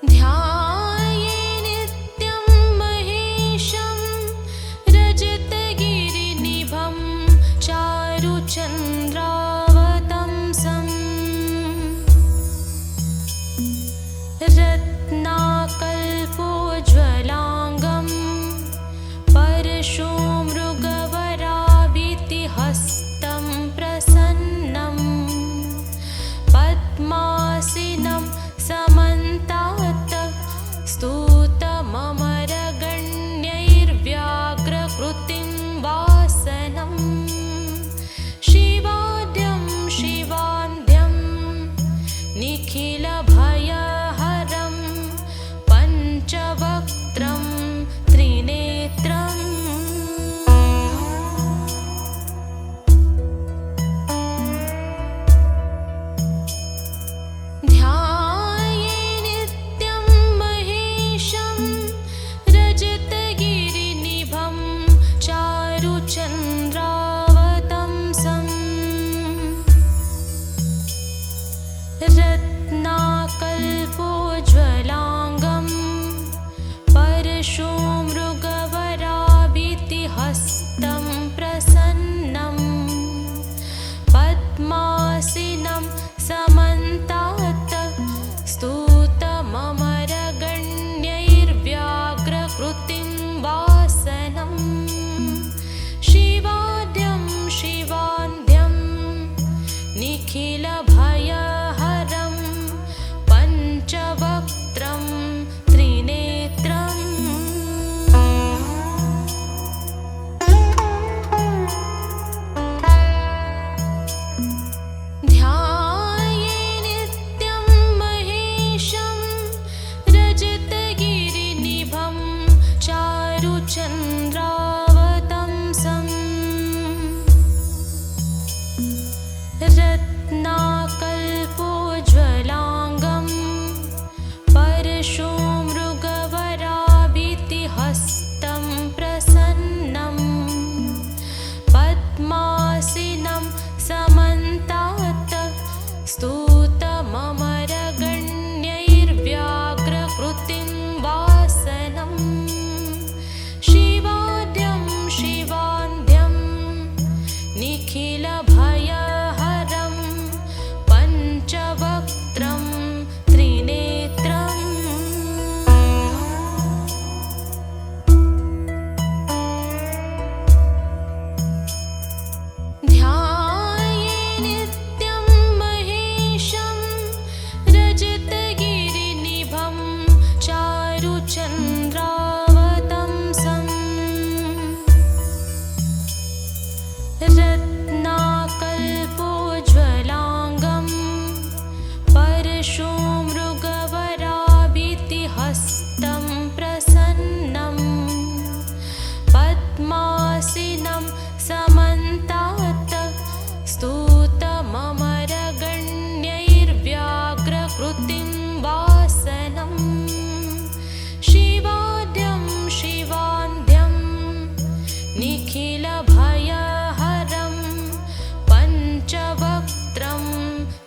ध्याये नित्यं महेशं रजतगिरिनिभं चारुचन्द्रावतंसम् रत्नाकल्पोज्ज्वलाङ्गं परशुमृगवराभितिहस्तं प्रसन्नं पद्मासिनं समन्तात् स्तुतममरगण्यैर्व्याघ्रकृतिं वासनं शिवाद्यं शिवान्ध्यं निखिलभयहरं पञ्चवक्त्रं त्रिनेत्रम् ध्याये नित्यं महेशं रजतगिरिनिभं चारुचन्द्रावतंसम् रत्नाकल्पोज्ज्वलाङ्गं परशुमृगवराभितिहस्तं प्रसन्नं पद्मासिनं समन्तात् स्तुतममरगण्यैर्व्याघ्रकृतिं वासनं शिवाद्यं शिवान्ध्यं निखिलभयहरं पञ्चवक्त्रं त्रिनेत्रम् ध्याये नित्यं महेशं रजतगिरिनिभं चारुचन्द्रावतंसम् रत्नाकल्पोज्ज्वलाङ्गं परशुमृगवराभितिहस्तं प्रसन्नं पद्मासिनं समन्तात् स्तुतममरगण्यैर्व्याघ्रकृतिं वासनं शिवाद्यं शिवान्ध्यं निखिलभयहरं पञ्चवक्त्रं त्रिनेत्रम् ध्याये नित्यं महेशं रजतगिरिनिभं चारुचन्द्रावतंसम् रत्नाकल्पोज्ज्वलाङ्गं परशुमृगवराभितिहस्तं प्रसन्नं पद्मासिनं समन्तात् स्तुतममरगण्यैर्व्याघ्रकृतिं वासनं शिवाद्यं शिवान्ध्यं निखिलभयहरं पञ्चवक्त्रं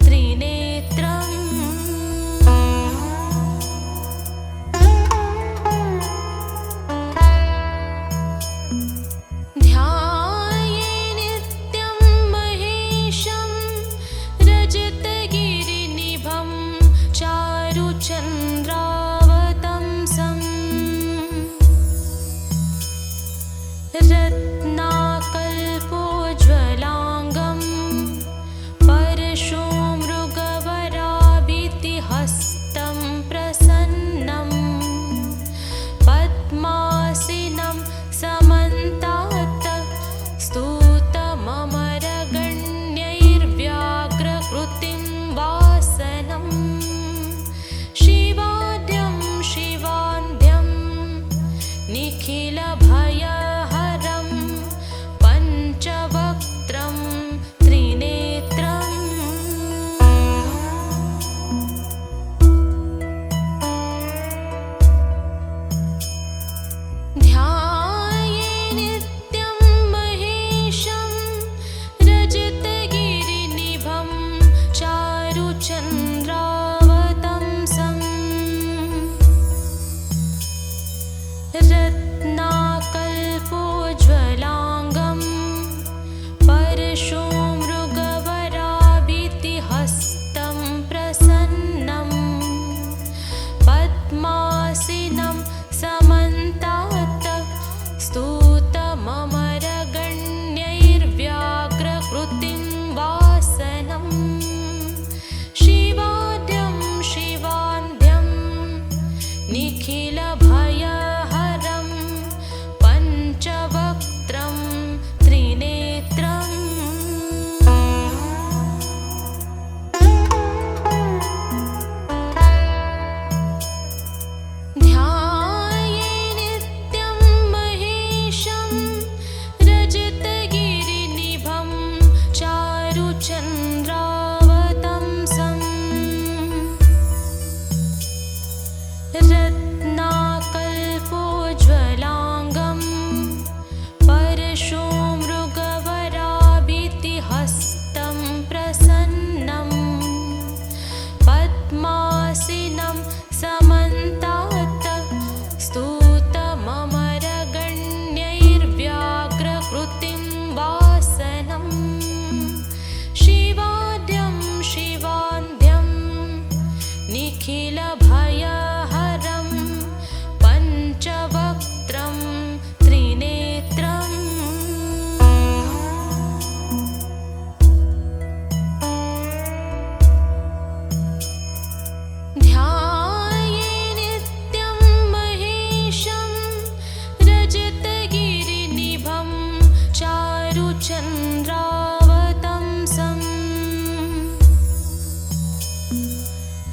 त्रिनेत्रम्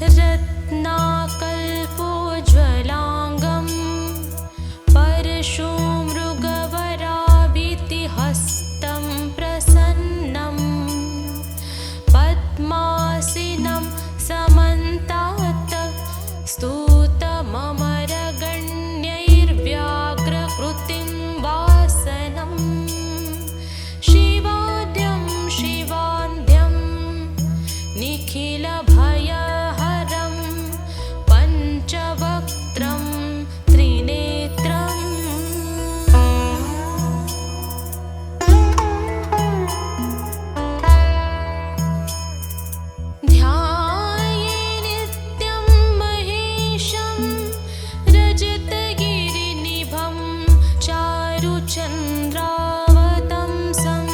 रत्नाकल्पोज्ज्वलाङ्गं परशुमृगवराभितिहस्तं प्रसन्नं पद्मासीनं समन्तात् स्तुतममरगण्यैर्व्याघ्रकृतिं वासनं शिवाद्यं शिवान्ध्यं निखिलभयहरं पञ्चवक्त्रं त्रिनेत्रम् ध्याये नित्यं महेशं रजतगिरिनिभं चारुचन्द्रावतंसं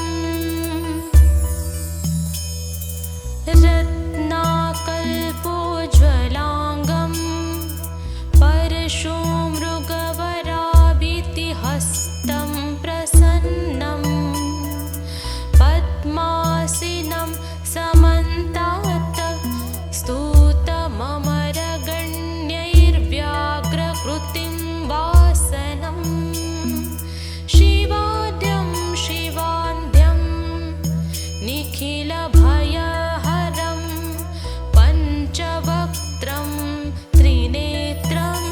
रत्नाकल्पोज्ज्वलाङ्गं परशुमृगवराभितिहस्तं प्रसन्नं पद्मासीनं समन्तात् स्तुतममरगण्यैर्व्याघ्रकृतिं वासनं शिवाद्यं शिवान्ध्यं निखिलभयहरं पञ्चवक्त्रं त्रिनेत्रम्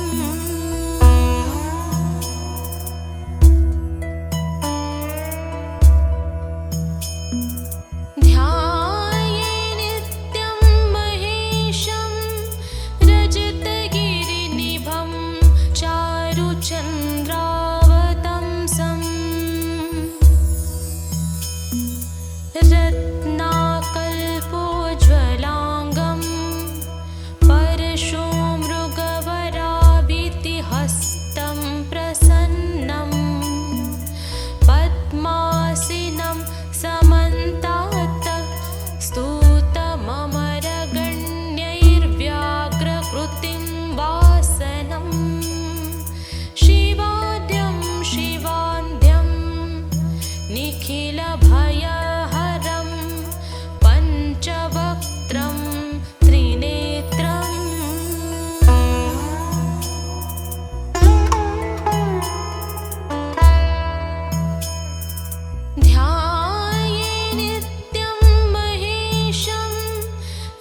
ध्याये नित्यं महेशं रजतगिरिनिभं चारुचन्द्रावतंसं रत्नाकल्पोज्ज्वलाङ्गं परशुमृगवराभितिहस्तं प्रसन्नं पद्मासीनं समन्तात् स्तुतममरगण्यैर्व्याघ्रकृतिं वासनं शिवाद्यं शिवान्ध्यं निखिलभयहरं पञ्चवक्त्रं त्रिनेत्रम् ध्याये नित्यं महेशं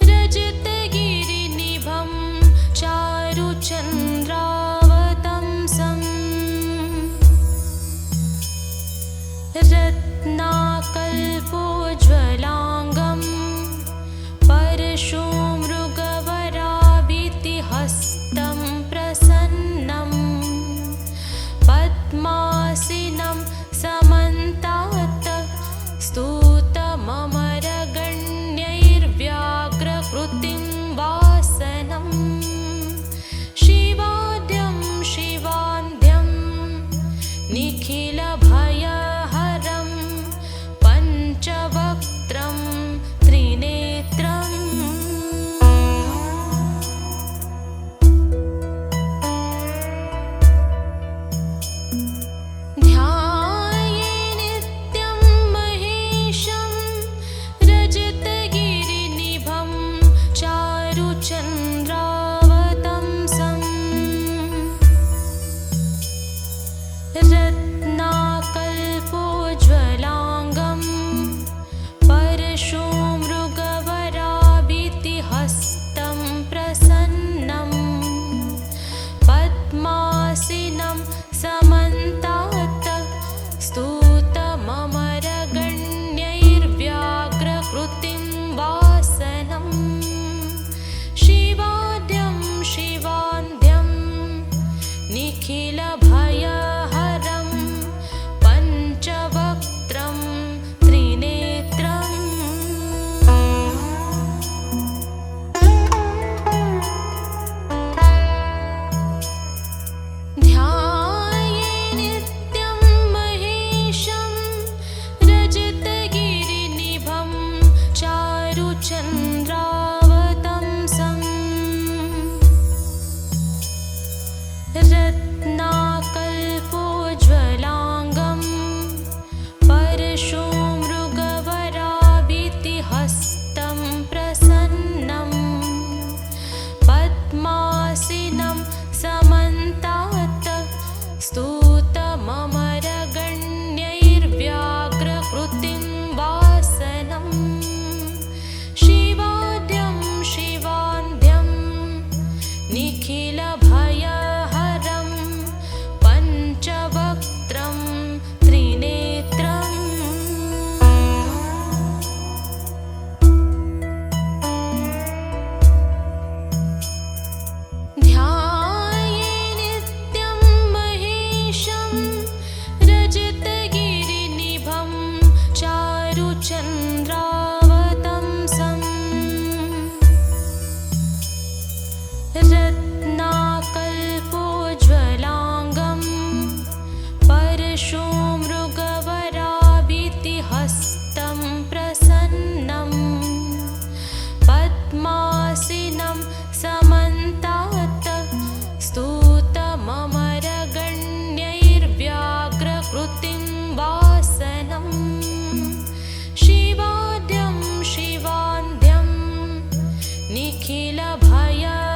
रजतगिरिनिभं चारुचन्द्रावतंसं रत्नाकल्पोज्ज्वलाङ्गं परशुमृगवराभितिहस्तं प्रसन्नं पद्मासीनं समन्तात् स्तुतममरगण्यैर्व्याघ्रकृतिं वासनं शिवाद्यं शिवान्ध्यं निखिलभयहरं पञ्चवक्त्रं त्रिनेत्रम् ध्याये नित्यं महेशं रजतगिरिनिभं चारुचन्द्रावतंसं रत्नाकल्पोज्ज्वलाङ्गं परशुमृगवराभितिहस्तं प्रसन्नं पद्मासीनं समन्तात् स्तुतममरगण्यैर्व्याघ्रकृतिं वासनं शिवाद्यं शिवान्ध्यं निखिलभयहरं पञ्चवक्त्रं त्रिनेत्रम् ध्याये नित्यं महेशं रजतगिरिनिभं चारुचन्द्रावतंसं रत्ना नीलभयम्